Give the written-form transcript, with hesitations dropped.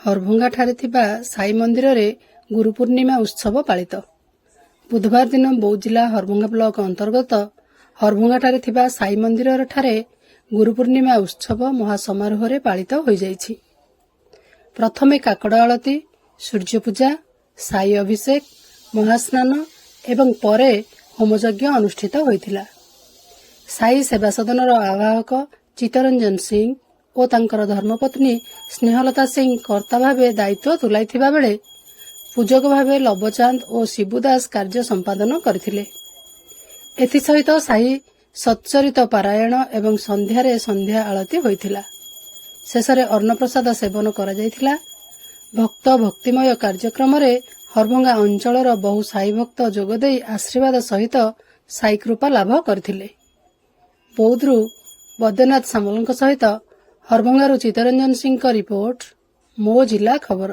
ହରଭଙ୍ଗାଠାରେ ଥିବା ସାଇ ମନ୍ଦିରରେ ଗୁରୁ ପୂର୍ଣ୍ଣିମା ଉତ୍ସବ ପାଳିତ। ବୁଧବାର ଦିନ ବୌଦ୍ଧ ଜିଲ୍ଲା ହରଭଙ୍ଗା ବ୍ଲକ ଅନ୍ତର୍ଗତ ହରଭଙ୍ଗାଠାରେ ଥିବା ସାଇ ମନ୍ଦିରଠାରେ ଗୁରୁ ପୂର୍ଣ୍ଣିମା ଉତ୍ସବ ମହାସମାରୋହରେ ପାଳିତ ହୋଇଯାଇଛି। ପ୍ରଥମେ କାକଡ଼ ଆଳତି, ସୂର୍ଯ୍ୟପୂଜା, ସାଇ ଅଭିଷେକ, ମହାସ୍ନାନ ଏବଂ ପରେ ହୋମଯଜ୍ଞ ଅନୁଷ୍ଠିତ ହୋଇଥିଲା। ସାଇ ସେବା ସଦନର ଆବାହକ ଚିତ୍ତରଞ୍ଜନ ସିଂ ଓ ତାଙ୍କର ଧର୍ମପତ୍ନୀ ସ୍ନେହଲତା ସିଂ କର୍ତ୍ତା ଭାବେ ଦାୟିତ୍ୱ ତୁଲାଇଥିବା ବେଳେ ପୂଜକ ଭାବେ ଲବଚାନ୍ଦ ଓ ଶିବୁ ଦାସ କାର୍ଯ୍ୟ ସମ୍ପାଦନ କରିଥିଲେ। ଏଥିସହିତ ସାହି ସଚ୍ଚରିତ ପାରାୟଣ ଏବଂ ସନ୍ଧ୍ୟାରେ ସନ୍ଧ୍ୟା ଆଳତି ହୋଇଥିଲା। ଶେଷରେ ଅନ୍ନପ୍ରସାଦ ସେବନ କରାଯାଇଥିଲା। ଭକ୍ତ ଭକ୍ତିମୟ କାର୍ଯ୍ୟକ୍ରମରେ ହରଭଙ୍ଗା ଅଞ୍ଚଳର ବହୁ ସାଇ ଭକ୍ତ ଯୋଗଦେଇ ଆଶୀର୍ବାଦ ସହିତ ସାଇ କୃପା ଲାଭ କରିଥିଲେ। ବୌଦ୍ଧରୁ ବୈଦ୍ୟନାଥ ସାମଲଙ୍କ ସହିତ ହରଭଙ୍ଗାରୁ ଚିତ୍ତରଞ୍ଜନ ସିଂଙ୍କ ରିପୋର୍ଟ, ମୋ ଜିଲ୍ଲା ଖବର।